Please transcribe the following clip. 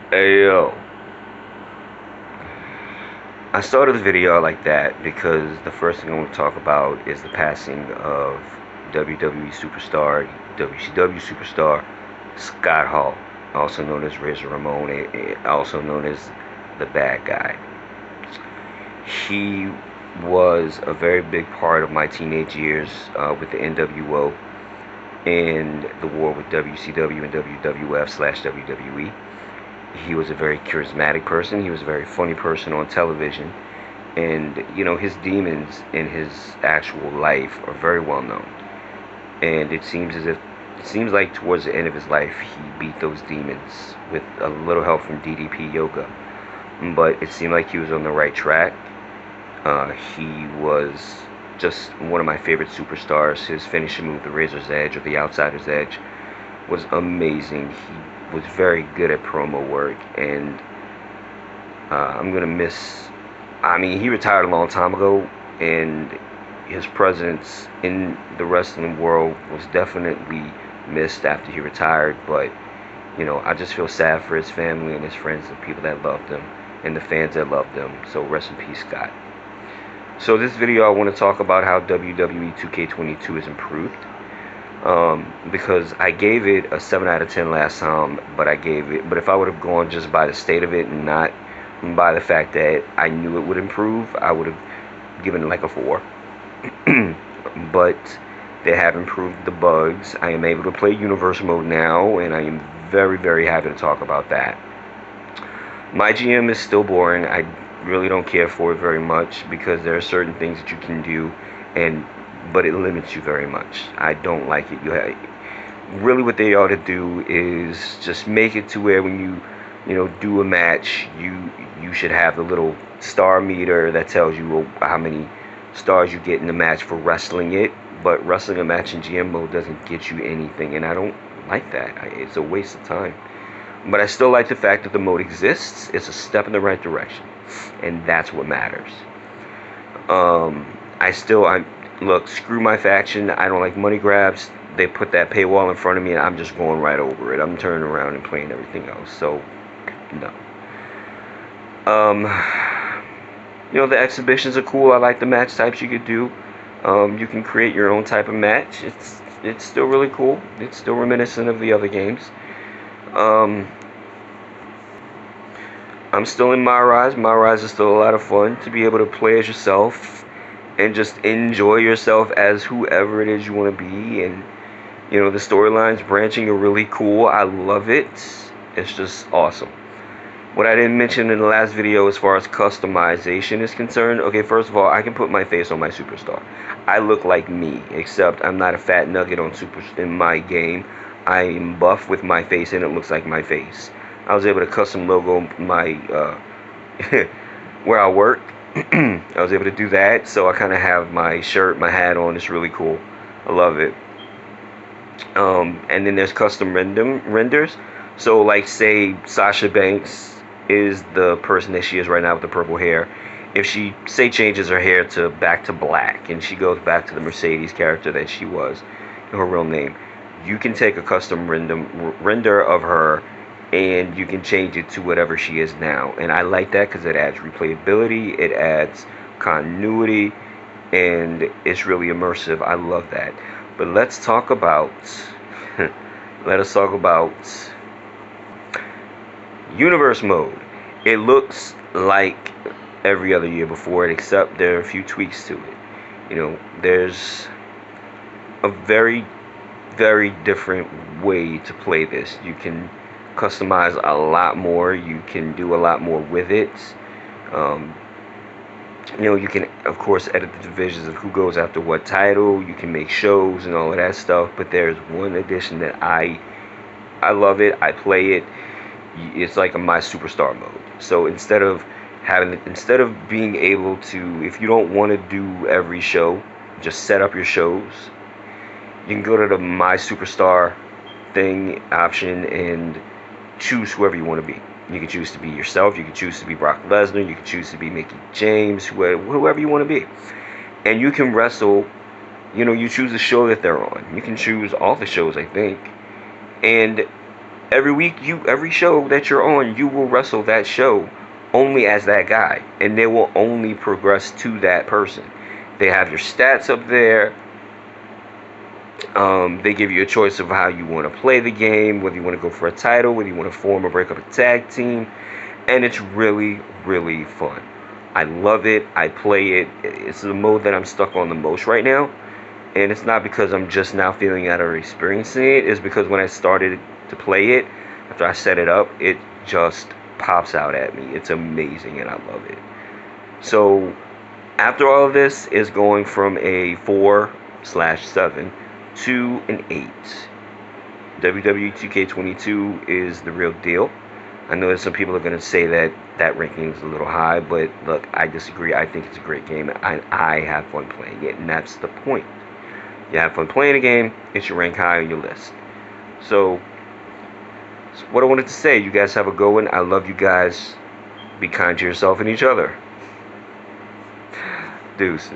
Hey yo, I started the video like that because the first thing I want to talk about is the passing of WWE superstar, WCW superstar Scott Hall, also known as Razor Ramon, also known as the Bad Guy. He was a very big part of my teenage years with the NWO and the war with WCW and WWF/WWE. He was a very charismatic person. He was a very funny person on television. And, his demons in his actual life are very well known. And it seems like towards the end of his life, he beat those demons with a little help from DDP Yoga. But it seemed like he was on the right track. He was just one of my favorite superstars. His finishing move, the Razor's Edge or the Outsider's Edge, was amazing. He was very good at promo work, and I'm gonna miss. I mean, he retired a long time ago, and his presence in the wrestling world was definitely missed after he retired. But I just feel sad for his family and his friends, the people that loved him, and the fans that loved him. So rest in peace, Scott. So this video, I want to talk about how WWE 2K22 has improved. Because I gave it a 7 out of 10 last time, but if I would have gone just by the state of it and not by the fact that I knew it would improve, I would have given it like a 4. But they have improved the bugs. I am able to play universe mode now, and I am very, very happy to talk about that. My GM is still boring. I really don't care for it very much because there are certain things that you can do, but it limits you very much. I don't like it. Really what they ought to do is just make it to where when you do a match, you should have the little star meter that tells you how many stars you get in the match for wrestling it. But wrestling a match in GM mode doesn't get you anything, and I don't like that. It's a waste of time. But I still like the fact that the mode exists. It's a step in the right direction, and that's what matters. I look, screw my faction. I don't like money grabs. They put that paywall in front of me, and I'm just going right over it. I'm turning around and playing everything else. So, no. Um, the exhibitions are cool. I like the match types you could do. You can create your own type of match. It's still really cool. It's still reminiscent of the other games. I'm still in My Rise. My Rise is still a lot of fun to be able to play as yourself and just enjoy yourself as whoever it is you want to be. And the storylines branching are really cool. I love it. It's just awesome. What I didn't mention in the last video as far as customization is concerned, okay, first of all, I can put my face on my superstar. I look like me, except I'm not a fat nugget in my game. I am buff with my face, and it looks like my face. I was able to custom logo my where I work. I was able to do that, so I kind of have my shirt, my hat on. It's really cool. I love it. And then there's custom renders. So, like, say Sasha Banks is the person that she is right now with the purple hair. If she, say, changes her hair back to black, and she goes back to the Mercedes character that she was, her real name, you can take a custom render of her, and you can change it to whatever she is now. And I like that because it adds replayability, it adds continuity, and it's really immersive. I love that. But let's talk about let us talk about universe mode. It looks like every other year before it, except there are a few tweaks to it. There's a very, very different way to play this. You can customize a lot more. You can do a lot more with it. You can, of course, edit the divisions of who goes after what title. You can make shows and all of that stuff. But there's one addition that I love it. I play it. It's like a My Superstar mode. So instead of being able to, if you don't want to do every show, just set up your shows. You can go to the My Superstar thing option and choose whoever you want to be. You can choose to be yourself. You can choose to be Brock Lesnar. You can choose to be Mickey James, whoever you want to be. And you can wrestle, you choose the show that they're on. You can choose all the shows, I think. And Every week, every show that you're on, you will wrestle that show only as that guy, and they will only progress to that person. They have your stats up there. They give you a choice of how you want to play the game, whether you want to go for a title, whether you want to form or break up a tag team, and it's really, really fun. I love it. I play it. It's the mode that I'm stuck on the most right now, and it's not because I'm just now feeling out or experiencing it. It's because when I started to play it, after I set it up, it just pops out at me. It's amazing, and I love it. So after all of this is going from a 4/7 to an 8. WWE 2K22 is the real deal. I know that some people are going to say that that ranking is a little high, but look, I disagree. I think it's a great game. I have fun playing it, and that's the point. You have fun playing a game, it should rank high on your list. So, what I wanted to say, you guys have a good one. I love you guys. Be kind to yourself and each other. Deuces.